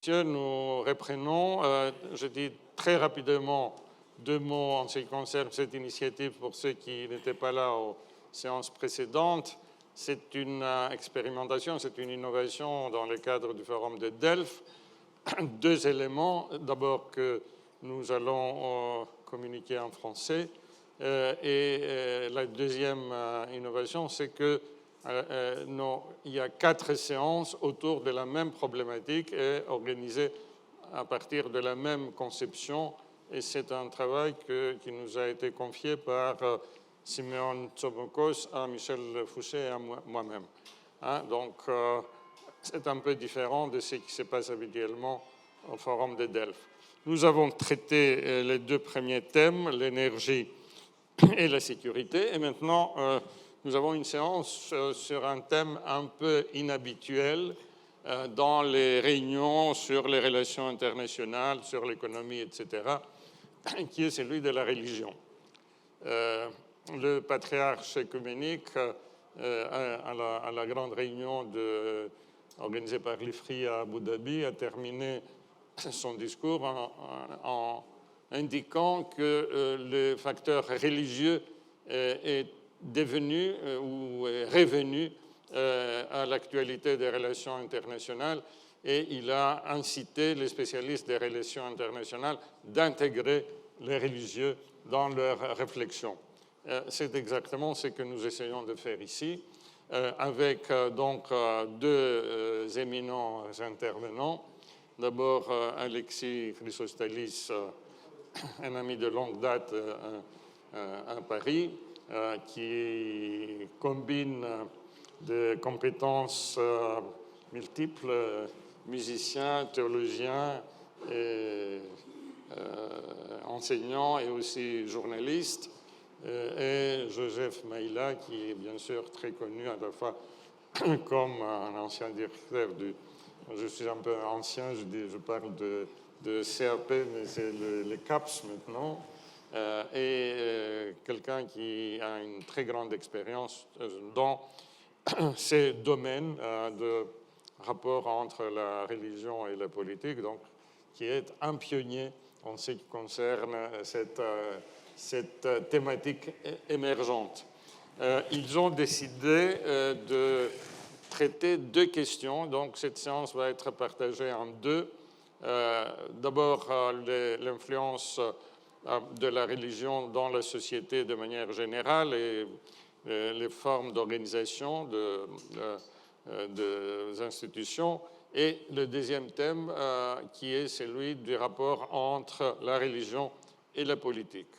nous reprenons. Je dis très rapidement 2 mots en ce qui concerne cette initiative pour ceux qui n'étaient pas là aux séances précédentes. C'est une expérimentation, c'est une innovation dans le cadre du Forum de Delft. 2 éléments. D'abord que nous allons communiquer en français. Et la deuxième innovation, c'est que il y a 4 séances autour de la même problématique et organisées à partir de la même conception. Et c'est un travail qui nous a été confié par Simeon Tsobokos, à Michel Fouché et à moi-même. Donc, c'est un peu différent de ce qui se passe habituellement au Forum de Delft. Nous avons traité les 2 premiers thèmes, l'énergie et la sécurité. Et maintenant, nous avons une séance sur un thème un peu inhabituel dans les réunions sur les relations internationales, sur l'économie, etc., qui est celui de la religion. Le patriarche œcuménique, à la grande réunion organisée par l'IFRI à Abu Dhabi, a terminé son discours en indiquant que le facteur religieux est devenu ou est revenu à l'actualité des relations internationales, et il a incité les spécialistes des relations internationales d'intégrer les religieux dans leurs réflexions. C'est exactement ce que nous essayons de faire ici, avec donc 2 éminents intervenants. D'abord, Alexis Chrysostalis, un ami de longue date à Paris, qui combine des compétences multiples, musicien, théologien, et, enseignant et aussi journaliste, et Joseph Maïla, qui est bien sûr très connu à la fois comme un ancien directeur du... Je suis un peu ancien, je parle de CAP, mais c'est le CAPS maintenant, et quelqu'un qui a une très grande expérience dans ces domaines de rapport entre la religion et la politique, donc qui est un pionnier en ce qui concerne cette thématique émergente. Ils ont décidé de traiter 2 questions, donc cette séance va être partagée en 2. D'abord, l'influence de la religion dans la société de manière générale et les formes d'organisation des institutions. Et le deuxième thème, qui est celui du rapport entre la religion et la politique.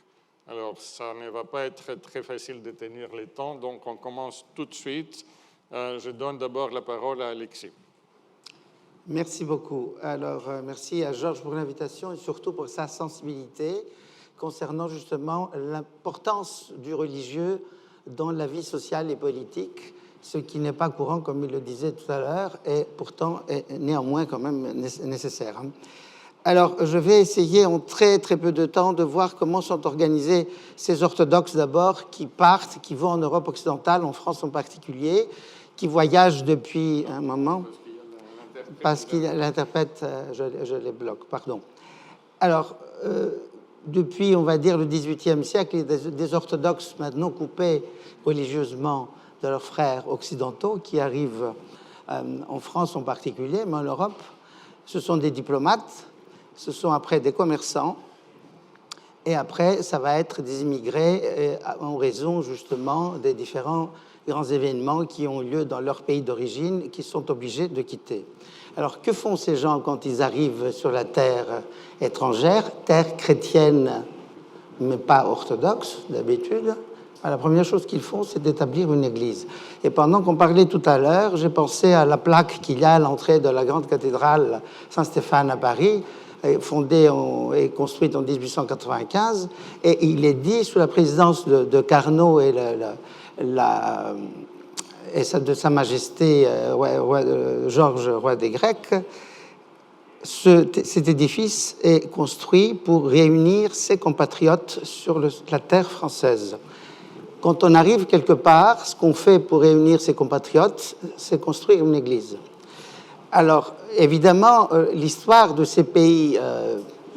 Alors, ça ne va pas être très facile de tenir les temps, donc on commence tout de suite. Je donne d'abord la parole à Alexis. Merci beaucoup. Alors, merci à Georges pour l'invitation et surtout pour sa sensibilité concernant justement l'importance du religieux dans la vie sociale et politique, ce qui n'est pas courant, comme il le disait tout à l'heure, et pourtant est néanmoins quand même nécessaire. Alors, je vais essayer en très peu de temps de voir comment sont organisés ces orthodoxes d'abord qui partent, qui vont en Europe occidentale, en France en particulier, qui voyagent depuis un moment, parce qu'il l'interprète, je les bloque, pardon. Alors, depuis, on va dire, le XVIIIe siècle, il y a des orthodoxes maintenant coupés religieusement de leurs frères occidentaux qui arrivent en France en particulier, mais en Europe. Ce sont des diplomates, ce sont après des commerçants, et après, ça va être des immigrés en raison justement des différents grands événements qui ont lieu dans leur pays d'origine, qui sont obligés de quitter. Alors, que font ces gens quand ils arrivent sur la terre étrangère, terre chrétienne, mais pas orthodoxe d'habitude? La première chose qu'ils font, c'est d'établir une église. Et pendant qu'on parlait tout à l'heure, j'ai pensé à la plaque qu'il y a à l'entrée de la grande cathédrale Saint-Stéphane à Paris, fondée et construite en 1895. Et il est dit, sous la présidence de Carnot et de Sa Majesté Georges, roi des Grecs, cet édifice est construit pour réunir ses compatriotes sur la terre française. Quand on arrive quelque part, ce qu'on fait pour réunir ses compatriotes, c'est construire une église. Alors, évidemment, l'histoire de ces pays,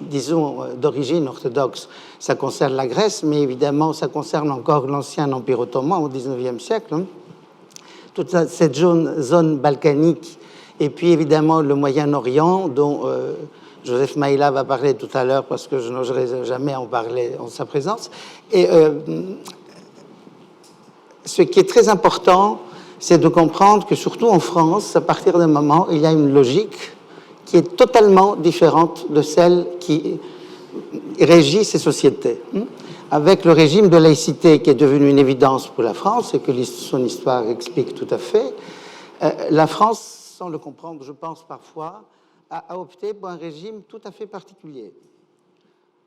disons, d'origine orthodoxe, ça concerne la Grèce, mais évidemment, ça concerne encore l'ancien Empire ottoman au XIXe siècle. Hein. Toute cette zone balkanique, et puis évidemment le Moyen-Orient, dont Joseph Maïla va parler tout à l'heure, parce que je n'oserais jamais en parler en sa présence. Et ce qui est très important, c'est de comprendre que surtout en France, à partir d'un moment, il y a une logique qui est totalement différente de celle qui régit ces sociétés. Avec le régime de laïcité qui est devenu une évidence pour la France et que son histoire explique tout à fait, la France, sans le comprendre, je pense parfois, a opté pour un régime tout à fait particulier,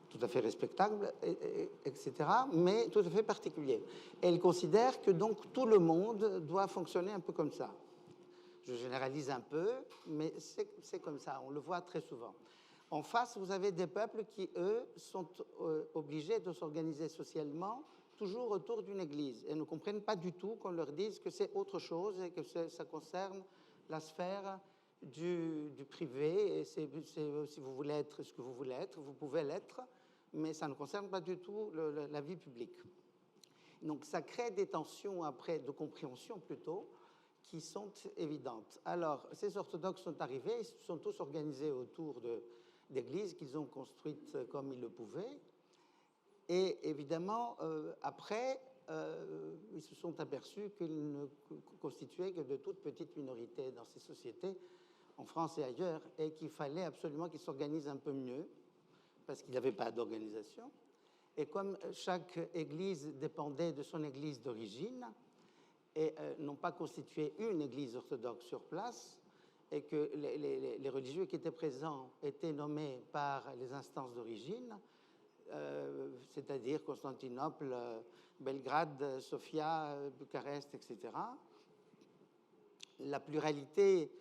tout à fait respectable, etc., mais tout à fait particulier. Et elle considère que donc tout le monde doit fonctionner un peu comme ça. Je généralise un peu, mais c'est comme ça, on le voit très souvent. En face, vous avez des peuples qui, eux, sont obligés de s'organiser socialement toujours autour d'une église et ne comprennent pas du tout qu'on leur dise que c'est autre chose et que ça concerne la sphère du privé. Et si vous voulez être ce que vous voulez être, vous pouvez l'être, mais ça ne concerne pas du tout la vie publique. Donc ça crée des tensions après, de compréhension plutôt, qui sont évidentes. Alors, ces orthodoxes sont arrivés, ils se sont tous organisés autour d'églises qu'ils ont construites comme ils le pouvaient. Et évidemment, après, ils se sont aperçus qu'ils ne constituaient que de toutes petites minorités dans ces sociétés, en France et ailleurs, et qu'il fallait absolument qu'ils s'organisent un peu mieux, parce qu'il n'y avait pas d'organisation. Et comme chaque église dépendait de son église d'origine, et n'ont pas constitué une église orthodoxe sur place, et que les religieux qui étaient présents étaient nommés par les instances d'origine, c'est-à-dire Constantinople, Belgrade, Sofia, Bucarest, etc. La pluralité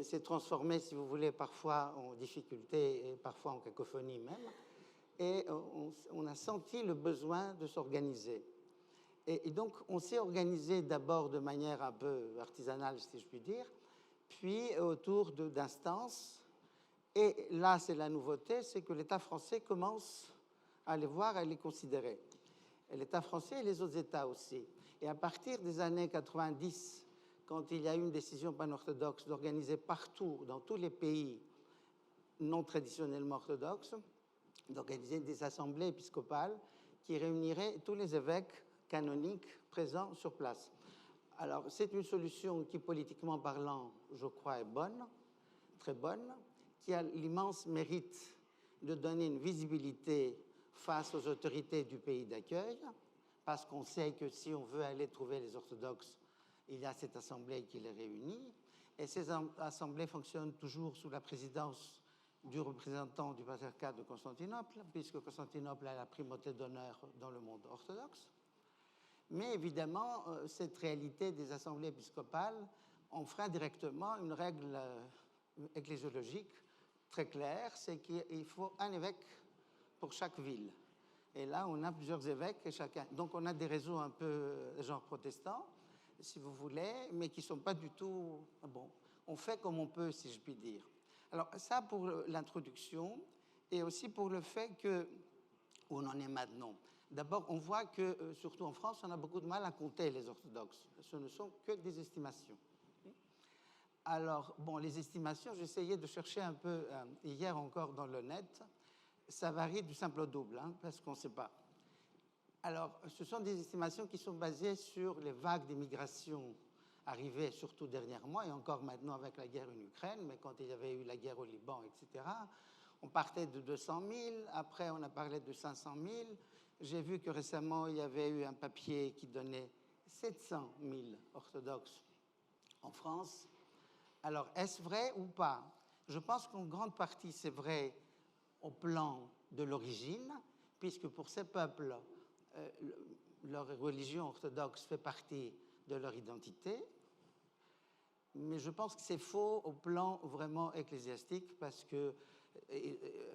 s'est transformée, si vous voulez, parfois en difficulté et parfois en cacophonie même, et on a senti le besoin de s'organiser. Et donc, on s'est organisé d'abord de manière un peu artisanale, si je puis dire, puis autour d'instances. Et là, c'est la nouveauté, c'est que l'État français commence à les voir, à les considérer. L'État français et les autres États aussi. Et à partir des années 90, quand il y a eu une décision pan-orthodoxe d'organiser partout, dans tous les pays non traditionnellement orthodoxes, d'organiser des assemblées épiscopales qui réuniraient tous les évêques canoniques présents sur place. Alors, c'est une solution qui, politiquement parlant, je crois, est bonne, très bonne, qui a l'immense mérite de donner une visibilité face aux autorités du pays d'accueil, parce qu'on sait que si on veut aller trouver les orthodoxes, il y a cette assemblée qui les réunit, et ces assemblées fonctionnent toujours sous la présidence du représentant du patriarcat de Constantinople, puisque Constantinople a la primauté d'honneur dans le monde orthodoxe. Mais évidemment, cette réalité des assemblées épiscopales enfreint directement une règle ecclésiologique très claire, c'est qu'il faut un évêque pour chaque ville. Et là, on a plusieurs évêques et chacun. Donc, on a des réseaux un peu genre protestants, si vous voulez, mais qui ne sont pas du tout... Bon, on fait comme on peut, si je puis dire. Alors, ça pour l'introduction, et aussi pour le fait que, où on en est maintenant. D'abord, on voit que, surtout en France, on a beaucoup de mal à compter les orthodoxes. Ce ne sont que des estimations. Alors, bon, les estimations, j'essayais de chercher un peu, hier encore dans le net, ça varie du simple au double, hein, parce qu'on ne sait pas. Alors, ce sont des estimations qui sont basées sur les vagues d'immigration arrivées surtout dernièrement, et encore maintenant avec la guerre en Ukraine, mais quand il y avait eu la guerre au Liban, etc., on partait de 200 000, après on a parlé de 500 000. J'ai vu que récemment, il y avait eu un papier qui donnait 700 000 orthodoxes en France. Alors, est-ce vrai ou pas? Je pense qu'en grande partie, c'est vrai au plan de l'origine, puisque pour ces peuples, leur religion orthodoxe fait partie de leur identité. Mais je pense que c'est faux au plan vraiment ecclésiastique, parce que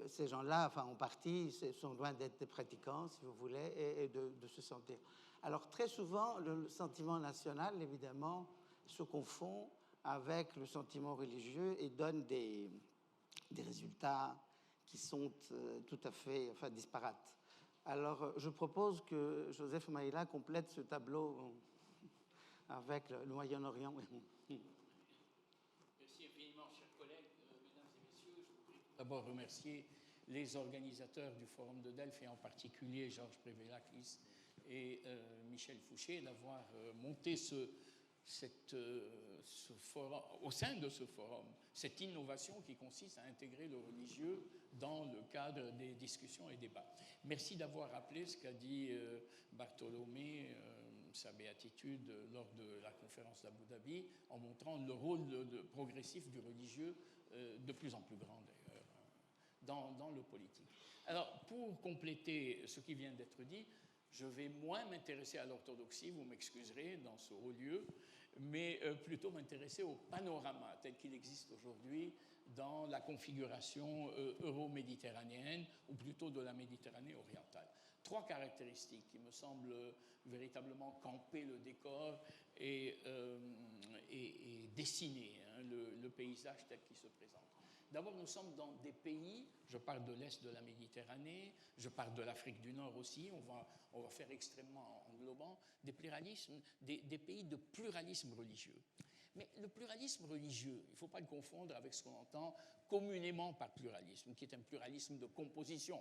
ces gens-là, enfin en partie, sont loin d'être des pratiquants, si vous voulez, et de se sentir. Alors très souvent, le sentiment national, évidemment, se confond avec le sentiment religieux et donne des résultats qui sont tout à fait disparates. Alors, je propose que Joseph Maïla complète ce tableau avec le Moyen-Orient. Merci infiniment, chers collègues, mesdames et messieurs. Je voudrais tout d'abord remercier les organisateurs du Forum de Delphes, et en particulier Georges Prévélakis et Michel Fouché, d'avoir monté au sein de ce forum, cette innovation qui consiste à intégrer le religieux dans le cadre des discussions et débats. Merci d'avoir rappelé ce qu'a dit Bartholomé, sa béatitude lors de la conférence d'Abu Dhabi, en montrant le rôle progressif du religieux, de plus en plus grand d'ailleurs, dans le politique. Alors, pour compléter ce qui vient d'être dit, je vais moins m'intéresser à l'orthodoxie, vous m'excuserez, dans ce haut lieu, mais plutôt m'intéresser au panorama tel qu'il existe aujourd'hui dans la configuration euro-méditerranéenne, ou plutôt de la Méditerranée orientale. 3 caractéristiques qui me semblent véritablement camper le décor et dessiner le paysage tel qu'il se présente. D'abord, nous sommes dans des pays, je parle de l'Est de la Méditerranée, je parle de l'Afrique du Nord aussi, on va faire extrêmement englobant, des pays de pluralisme religieux. Mais le pluralisme religieux, il ne faut pas le confondre avec ce qu'on entend communément par pluralisme, qui est un pluralisme de composition.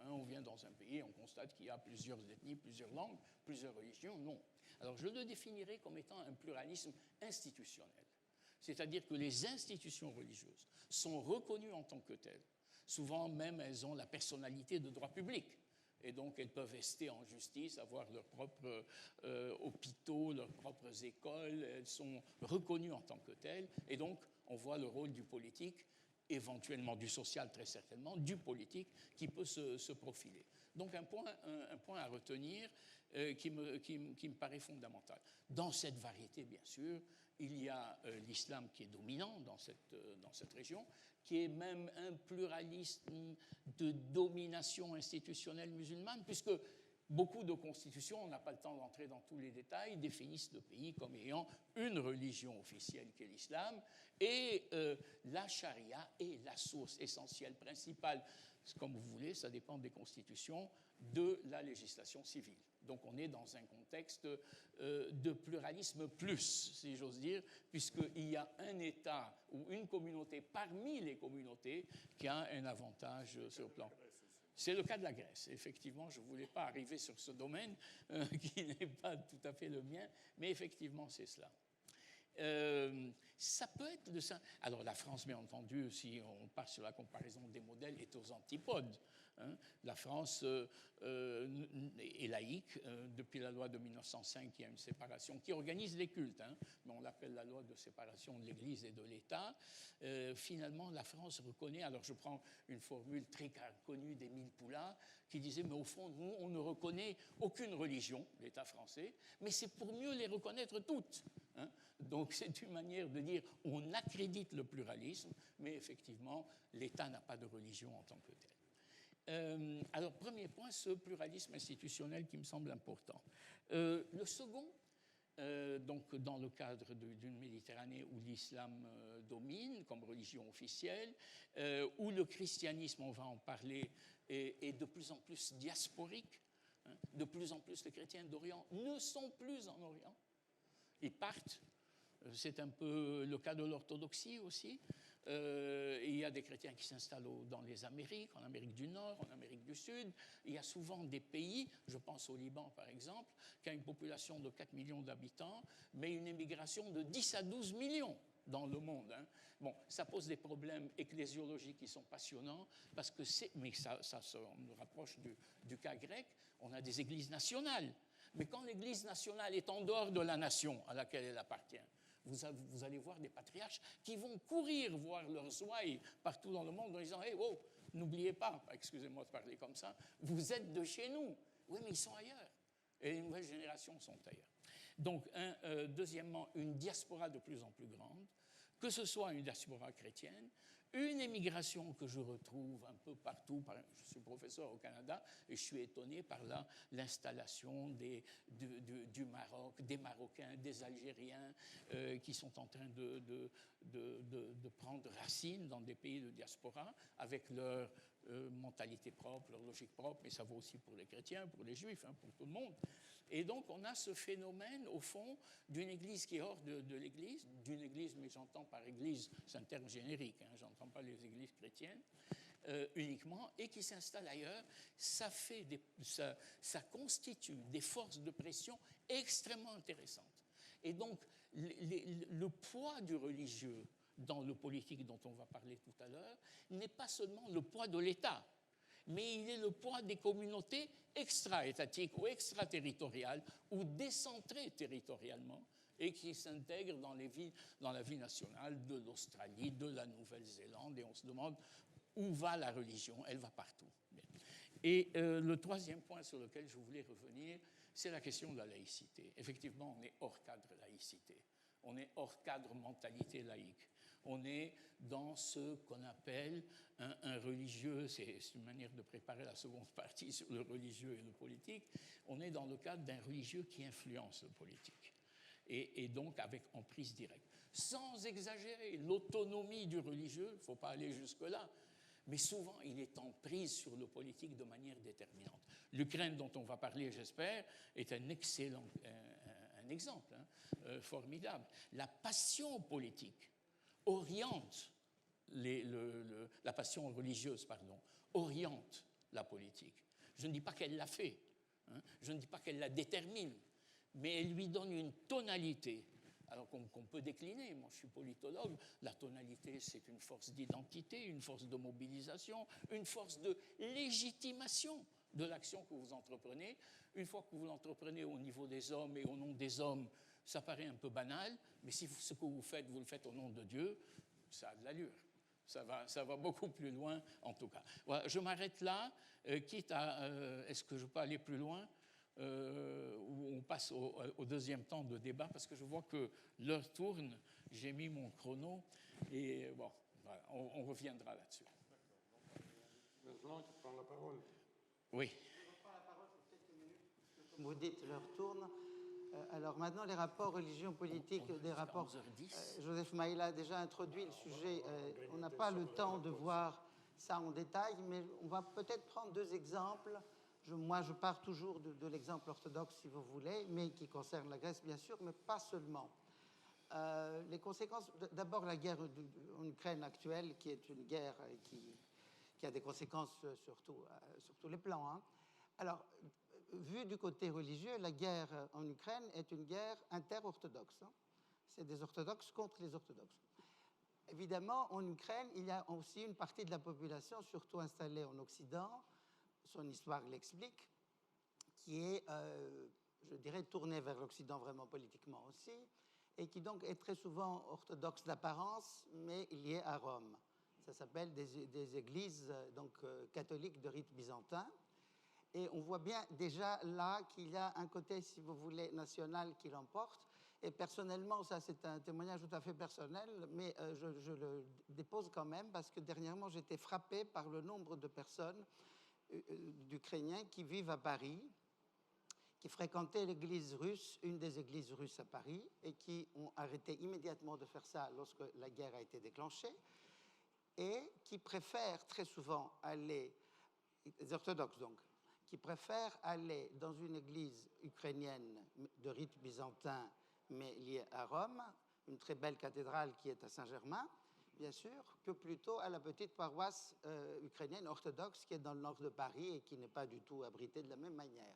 On vient dans un pays, on constate qu'il y a plusieurs ethnies, plusieurs langues, plusieurs religions. Non. Alors je le définirais comme étant un pluralisme institutionnel. C'est-à-dire que les institutions religieuses sont reconnues en tant que telles. Souvent même, elles ont la personnalité de droit public. Et donc, elles peuvent rester en justice, avoir leurs propres hôpitaux, leurs propres écoles. Elles sont reconnues en tant que telles. Et donc, on voit le rôle du politique, éventuellement du social très certainement, du politique qui peut se profiler. Donc un point à retenir qui me paraît fondamental. Dans cette variété, bien sûr, il y a l'islam qui est dominant dans cette région, qui est même un pluralisme de domination institutionnelle musulmane, puisque beaucoup de constitutions, on n'a pas le temps d'entrer dans tous les détails, définissent le pays comme ayant une religion officielle qui est l'islam, et la charia est la source essentielle, principale, comme vous voulez, ça dépend des constitutions, de la législation civile. Donc on est dans un contexte de pluralisme plus, si j'ose dire, puisqu'il y a un État ou une communauté parmi les communautés qui a un avantage sur le plan. C'est le cas de la Grèce. Effectivement, je ne voulais pas arriver sur ce domaine qui n'est pas tout à fait le mien, mais effectivement, c'est cela. Ça peut être de ça. Alors la France, bien entendu, si on part sur la comparaison des modèles, est aux antipodes. La France est laïque. Depuis la loi de 1905, il y a une séparation qui organise les cultes, mais on l'appelle la loi de séparation de l'Église et de l'État. Finalement, la France reconnaît, alors je prends une formule très connue d'Émile Poulain, qui disait, mais au fond, nous, on ne reconnaît aucune religion, l'État français, mais c'est pour mieux les reconnaître toutes. Donc c'est une manière de dire on accrédite le pluralisme, mais effectivement l'État n'a pas de religion en tant que tel. Alors premier point, ce pluralisme institutionnel qui me semble important. Le second, donc dans le cadre d'une Méditerranée où l'islam domine comme religion officielle, où le christianisme, on va en parler, est de plus en plus diasporique, de plus en plus les chrétiens d'Orient ne sont plus en Orient. Ils partent. C'est un peu le cas de l'orthodoxie aussi. Il y a des chrétiens qui s'installent dans les Amériques, en Amérique du Nord, en Amérique du Sud. Il y a souvent des pays, je pense au Liban par exemple, qui a une population de 4 millions d'habitants, mais une émigration de 10 à 12 millions dans le monde. Bon, ça pose des problèmes ecclésiologiques qui sont passionnants, parce que mais ça nous rapproche du cas grec. On a des églises nationales. Mais quand l'Église nationale est en dehors de la nation à laquelle elle appartient, vous allez voir des patriarches qui vont courir voir leurs ouailles partout dans le monde en disant « Hey, wow, n'oubliez pas, excusez-moi de parler comme ça, vous êtes de chez nous. » Oui, mais ils sont ailleurs. Et les nouvelles générations sont ailleurs. Donc, deuxièmement, une diaspora de plus en plus grande, que ce soit une diaspora chrétienne, Une émigration que je retrouve un peu partout. Je suis professeur au Canada et je suis étonné par l'installation du Maroc, des Marocains, des Algériens qui sont en train de prendre racine dans des pays de diaspora avec leur mentalité propre, leur logique propre, mais ça vaut aussi pour les chrétiens, pour les juifs, hein, pour tout le monde. Et donc on a ce phénomène, au fond, d'une église qui est hors de l'église, d'une église, mais j'entends par église, c'est un terme générique, hein, j'entends pas les églises chrétiennes, uniquement, et qui s'installe ailleurs. Ça constitue des forces de pression extrêmement intéressantes. Et donc le poids du religieux dans le politique dont on va parler tout à l'heure n'est pas seulement le poids de l'État, mais il est le poids des communautés extra-étatiques ou extraterritoriales ou décentrées territorialement et qui s'intègrent dans la vie nationale de l'Australie, de la Nouvelle-Zélande, et on se demande où va la religion. Elle va partout. Et le troisième point sur lequel je voulais revenir, c'est la question de la laïcité. Effectivement, on est hors cadre laïcité. On est hors cadre mentalité laïque. On est dans ce qu'on appelle un religieux, c'est une manière de préparer la seconde partie sur le religieux et le politique, on est dans le cadre d'un religieux qui influence le politique. Et donc avec emprise directe. Sans exagérer l'autonomie du religieux, il ne faut pas aller jusque-là, mais souvent il est en prise sur le politique de manière déterminante. L'Ukraine, dont on va parler, j'espère, est un excellent un exemple formidable. La passion politique oriente, la passion religieuse, pardon, oriente la politique. Je ne dis pas qu'elle l'a fait, hein, je ne dis pas qu'elle la détermine, mais elle lui donne une tonalité. Alors qu'on peut décliner, moi je suis politologue, la tonalité c'est une force d'identité, une force de mobilisation, une force de légitimation de l'action que vous entreprenez. Une fois que vous l'entreprenez au niveau des hommes et au nom des hommes, ça paraît un peu banal, mais si ce que vous le faites au nom de Dieu, ça a de l'allure. Ça va beaucoup plus loin, en tout cas. Voilà, je m'arrête là, quitte à... est-ce que je peux aller plus loin où on passe au deuxième temps de débat, parce que je vois que l'heure tourne, j'ai mis mon chrono, et bon, voilà, on reviendra là-dessus. Maintenant, tu prends la parole. Oui. Je reprends la parole pour quelques minutes, parce que, comme vous dites, l'heure tourne. Alors maintenant, les rapports religion-politique, des rapports... Joseph Maïla a déjà introduit le sujet. On n'a pas le temps de voir ça en détail, mais on va peut-être prendre deux exemples. Moi, je pars toujours de l'exemple orthodoxe, si vous voulez, mais qui concerne la Grèce, bien sûr, mais pas seulement. Les conséquences... D'abord, la guerre en Ukraine actuelle, qui est une guerre qui a des conséquences sur tous les plans. Hein. Alors, vu du côté religieux, la guerre en Ukraine est une guerre inter-orthodoxe. Hein. C'est des orthodoxes contre les orthodoxes. Évidemment, en Ukraine, il y a aussi une partie de la population, surtout installée en Occident, son histoire l'explique, qui est, je dirais, tournée vers l'Occident vraiment politiquement aussi, et qui donc est très souvent orthodoxe d'apparence, mais liée à Rome. Ça s'appelle des églises donc, catholiques de rite byzantin. Et on voit bien déjà là qu'il y a un côté, si vous voulez, national qui l'emporte. Et personnellement, ça c'est un témoignage tout à fait personnel, mais je le dépose quand même parce que dernièrement, j'ai été frappé par le nombre de personnes d'Ukrainiens qui vivent à Paris, qui fréquentaient l'église russe, une des églises russes à Paris, et qui ont arrêté immédiatement de faire ça lorsque la guerre a été déclenchée, et qui préfèrent très souvent aller, les orthodoxes donc, qui préfèrent aller dans une église ukrainienne de rite byzantin, mais liée à Rome, une très belle cathédrale qui est à Saint-Germain, bien sûr, que plutôt à la petite paroisse ukrainienne orthodoxe qui est dans le nord de Paris et qui n'est pas du tout abritée de la même manière.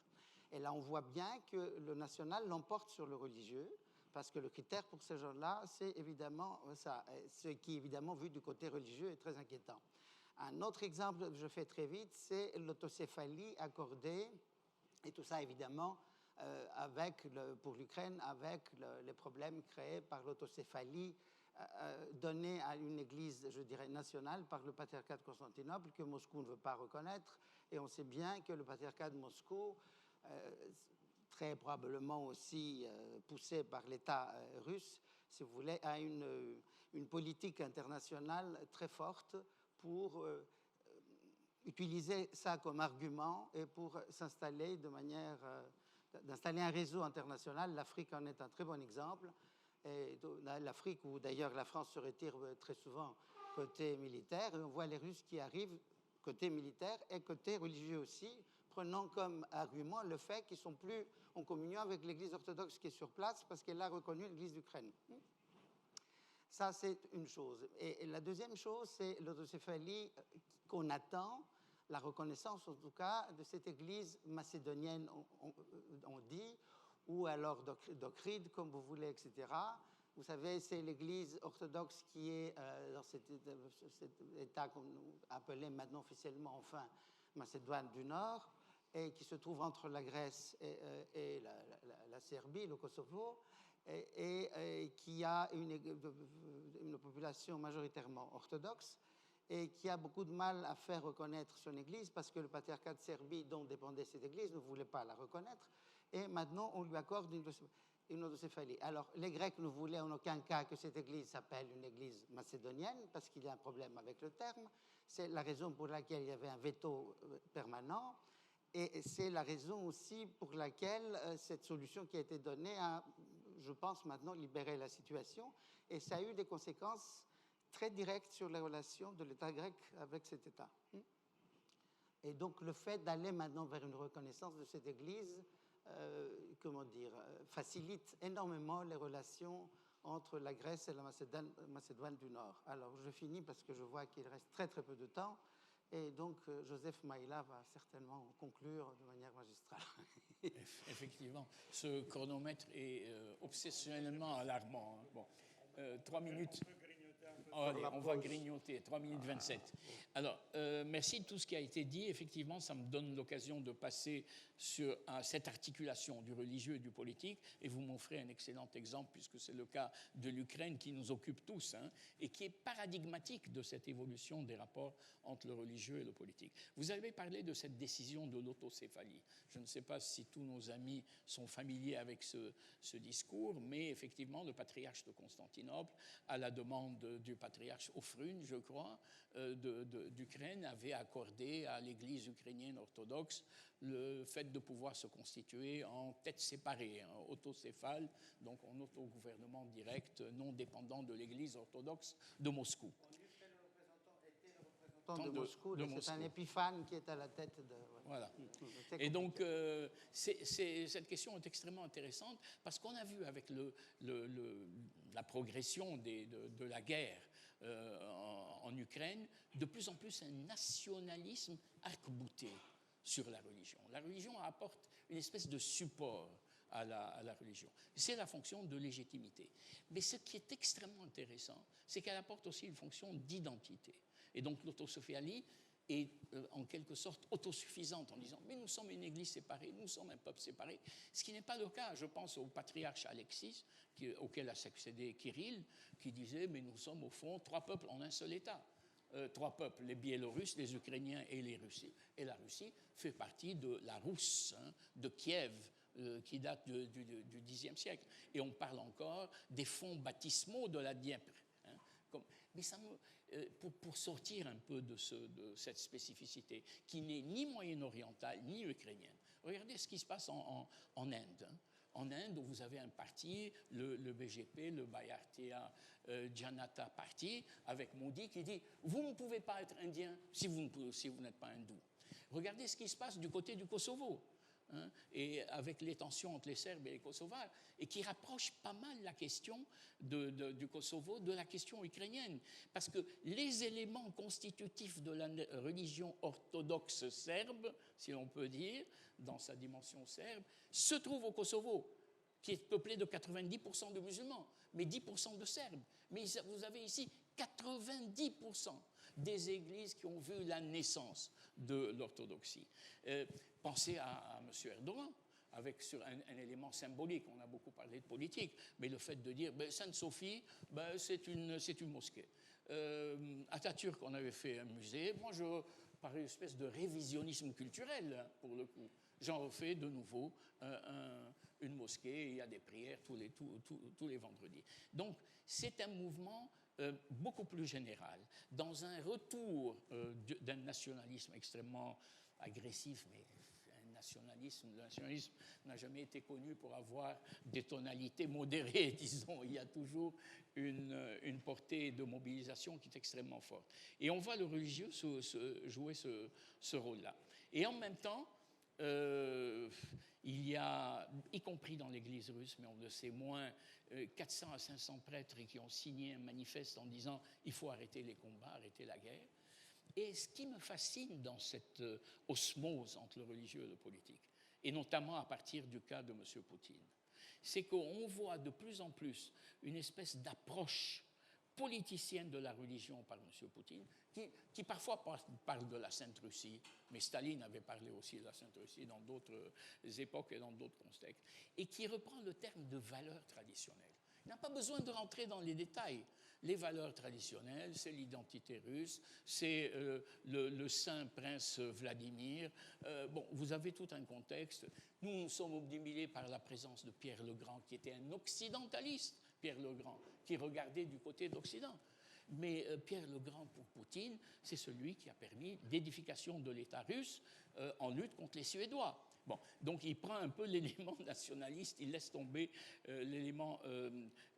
Et là, on voit bien que le national l'emporte sur le religieux, parce que le critère pour ces gens-là, c'est évidemment ça, ce qui, évidemment, vu du côté religieux, est très inquiétant. Un autre exemple, je fais très vite, c'est l'autocéphalie accordée, et tout ça, évidemment, pour l'Ukraine, avec les problèmes créés par l'autocéphalie donnée à une église, je dirais, nationale par le patriarcat de Constantinople, que Moscou ne veut pas reconnaître. Et on sait bien que le patriarcat de Moscou, très probablement aussi poussé par l'État russe, si vous voulez, a une une politique internationale très forte pour utiliser ça comme argument et pour s'installer de manière d'installer un réseau international. L'Afrique en est un très bon exemple. Et l'Afrique, où d'ailleurs la France se retire très souvent côté militaire, et on voit les Russes qui arrivent côté militaire et côté religieux aussi, prenant comme argument le fait qu'ils sont plus en communion avec l'Église orthodoxe qui est sur place parce qu'elle a reconnu l'Église d'Ukraine. Ça, c'est une chose. Et la deuxième chose, c'est l'autocéphalie qu'on attend, la reconnaissance en tout cas de cette Église macédonienne, on dit, ou alors d'Okryd, comme vous voulez, etc. Vous savez, c'est l'Église orthodoxe qui est dans cet État qu'on appelait maintenant officiellement, enfin, Macédoine du Nord, et qui se trouve entre la Grèce et la Serbie, le Kosovo, et qui a une population majoritairement orthodoxe et qui a beaucoup de mal à faire reconnaître son Église parce que le patriarcat de Serbie, dont dépendait cette Église, ne voulait pas la reconnaître. Et maintenant, on lui accorde une autocéphalie. Alors, les Grecs ne voulaient en aucun cas que cette Église s'appelle une Église macédonienne parce qu'il y a un problème avec le terme. C'est la raison pour laquelle il y avait un veto permanent. Et c'est la raison aussi pour laquelle cette solution qui a été donnée a, je pense, maintenant libéré la situation. Et ça a eu des conséquences très directes sur les relations de l'État grec avec cet État. Et donc le fait d'aller maintenant vers une reconnaissance de cette Église, facilite énormément les relations entre la Grèce et la Macédoine du Nord. Alors je finis parce que je vois qu'il reste très très peu de temps. Et donc, Joseph Maïla va certainement conclure de manière magistrale. Effectivement, ce chronomètre est obsessionnellement alarmant. Hein. Bon, 3 minutes. Oh, allez, on va grignoter, 3 minutes 27. Alors, merci de tout ce qui a été dit. Effectivement, ça me donne l'occasion de passer à cette articulation du religieux et du politique. Et vous m'offrez un excellent exemple, puisque c'est le cas de l'Ukraine qui nous occupe tous, hein, et qui est paradigmatique de cette évolution des rapports entre le religieux et le politique. Vous avez parlé de cette décision de l'autocéphalie. Je ne sais pas si tous nos amis sont familiers avec ce discours, mais effectivement, le patriarche de Constantinople, à la demande du patriarche Ofrune, je crois, d'Ukraine, avait accordé à l'Église ukrainienne orthodoxe le fait de pouvoir se constituer en tête séparée, en autocéphale, donc en autogouvernement direct, non dépendant de l'Église orthodoxe de Moscou. De Moscou, c'est un épiphane qui est à la tête de... Voilà. Et donc, cette question est extrêmement intéressante parce qu'on a vu avec la progression de la guerre en Ukraine, de plus en plus un nationalisme arc-bouté sur la religion. La religion apporte une espèce de support à la religion. C'est la fonction de légitimité. Mais ce qui est extrêmement intéressant, c'est qu'elle apporte aussi une fonction d'identité. Et donc l'autocéphalie est en quelque sorte autosuffisante en disant « mais nous sommes une église séparée, nous sommes un peuple séparé », ce qui n'est pas le cas. Je pense au patriarche Alexis, auquel a succédé Kirill, qui disait « mais nous sommes au fond 3 peuples en un seul État ». 3 peuples, les Biélorusses, les Ukrainiens et les Russes. Et la Russie fait partie de la Rousse, hein, de Kiev, qui date du Xe siècle. Et on parle encore des fonts baptismaux de la Dniepr. Hein, mais ça pour sortir un peu de cette spécificité, qui n'est ni moyen-orientale, ni ukrainienne. Regardez ce qui se passe en Inde. Hein. En Inde, où vous avez un parti, le BJP, le Bharatiya Janata Party, avec Modi, qui dit « vous ne pouvez pas être indien si vous n'êtes pas hindou ». Regardez ce qui se passe du côté du Kosovo, hein, et avec les tensions entre les Serbes et les Kosovars, et qui rapproche pas mal la question du Kosovo de la question ukrainienne. Parce que les éléments constitutifs de la religion orthodoxe serbe, si l'on peut dire, dans sa dimension serbe, se trouvent au Kosovo, qui est peuplé de 90% de musulmans, mais 10% de Serbes. Mais vous avez ici 90% des églises qui ont vu la naissance de l'orthodoxie. Pensez à M. Erdogan, avec sur un élément symbolique. On a beaucoup parlé de politique, mais le fait de dire Sainte-Sophie, c'est une mosquée. Atatürk, on avait fait un musée. Moi, par une espèce de révisionnisme culturel, pour le coup, j'en refais de nouveau une mosquées, il y a des prières tous les vendredis. Donc, c'est un mouvement beaucoup plus général, dans un retour d'un nationalisme extrêmement agressif, mais le nationalisme n'a jamais été connu pour avoir des tonalités modérées, disons. Il y a toujours une portée de mobilisation qui est extrêmement forte. Et on voit le religieux jouer ce rôle-là. Et en même temps, il y a, y compris dans l'Église russe, mais on le sait moins, 400 à 500 prêtres qui ont signé un manifeste en disant « il faut arrêter les combats, arrêter la guerre ». Et ce qui me fascine dans cette osmose entre le religieux et le politique, et notamment à partir du cas de M. Poutine, c'est qu'on voit de plus en plus une espèce d'approche politicienne de la religion par M. Poutine, qui parfois parle de la Sainte Russie, mais Staline avait parlé aussi de la Sainte Russie dans d'autres époques et dans d'autres contextes, et qui reprend le terme de valeurs traditionnelles. Il n'a pas besoin de rentrer dans les détails. Les valeurs traditionnelles, c'est l'identité russe, c'est le saint prince Vladimir. Bon, vous avez tout un contexte. Nous sommes obnubilés par la présence de Pierre le Grand, qui était un occidentaliste, Pierre le Grand, qui regardait du côté d'Occident. Mais Pierre le Grand, pour Poutine, c'est celui qui a permis l'édification de l'État russe en lutte contre les Suédois. Bon, donc il prend un peu l'élément nationaliste, il laisse tomber l'élément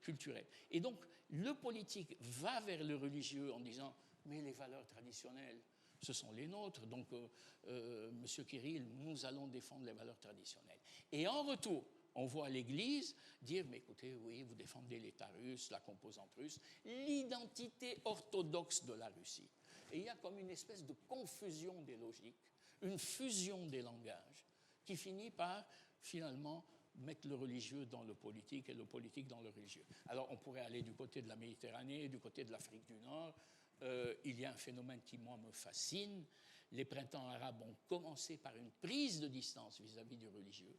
culturel. Et donc le politique va vers le religieux en disant « mais les valeurs traditionnelles, ce sont les nôtres, donc Monsieur Kirill, nous allons défendre les valeurs traditionnelles ». Et en retour, on voit l'Église dire « mais écoutez, oui, vous défendez l'État russe, la composante russe, l'identité orthodoxe de la Russie ». Et il y a comme une espèce de confusion des logiques, une fusion des langages, qui finit par, finalement, mettre le religieux dans le politique et le politique dans le religieux. Alors, on pourrait aller du côté de la Méditerranée, du côté de l'Afrique du Nord. Il y a un phénomène qui, moi, me fascine. Les printemps arabes ont commencé par une prise de distance vis-à-vis du religieux,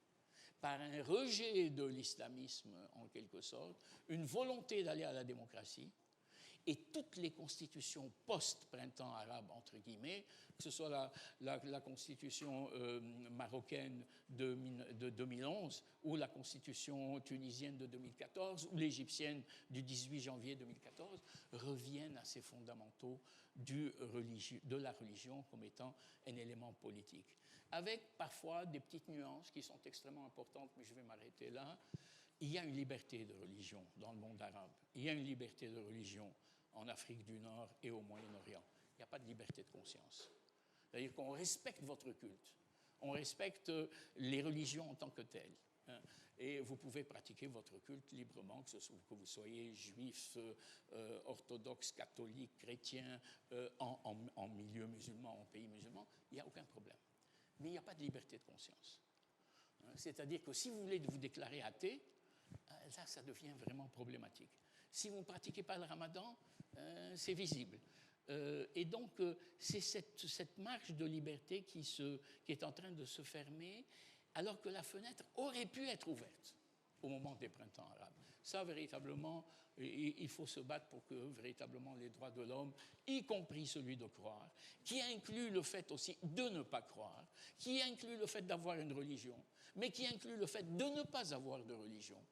par un rejet de l'islamisme, en quelque sorte, une volonté d'aller à la démocratie. Et toutes les constitutions post-printemps arabe, entre guillemets, que ce soit la constitution marocaine de 2011 ou la constitution tunisienne de 2014 ou l'égyptienne du 18 janvier 2014, reviennent à ces fondamentaux de la religion comme étant un élément politique. Avec parfois des petites nuances qui sont extrêmement importantes, mais je vais m'arrêter là. Il y a une liberté de religion dans le monde arabe. Il y a une liberté de religion en Afrique du Nord et au Moyen-Orient. Il n'y a pas de liberté de conscience. C'est-à-dire qu'on respecte votre culte. On respecte les religions en tant que telles. Hein, et vous pouvez pratiquer votre culte librement, que vous soyez juif, orthodoxe, catholique, chrétien, en milieu musulman, en pays musulman. Il n'y a aucun problème. Mais il n'y a pas de liberté de conscience. Hein, c'est-à-dire que si vous voulez vous déclarer athée, là, ça devient vraiment problématique. Si vous ne pratiquez pas le ramadan, c'est visible. Et donc, c'est cette marge de liberté qui est en train de se fermer, alors que la fenêtre aurait pu être ouverte au moment des printemps arabes. Ça, véritablement, il faut se battre pour que, véritablement, les droits de l'homme, y compris celui de croire, qui inclut le fait aussi de ne pas croire, qui inclut le fait d'avoir une religion, mais qui inclut le fait de ne pas avoir de religion,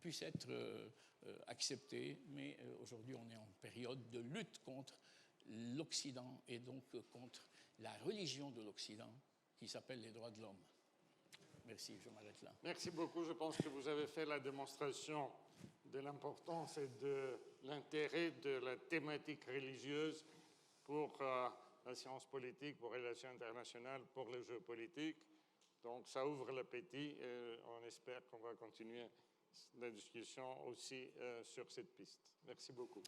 puisse être accepté, mais aujourd'hui on est en période de lutte contre l'Occident et donc contre la religion de l'Occident qui s'appelle les droits de l'homme. Merci, je m'arrête là. Merci beaucoup. Je pense que vous avez fait la démonstration de l'importance et de l'intérêt de la thématique religieuse pour la science politique, pour les relations internationales, pour le jeu politique. Donc ça ouvre l'appétit et on espère qu'on va continuer la discussion aussi sur cette piste. Merci beaucoup.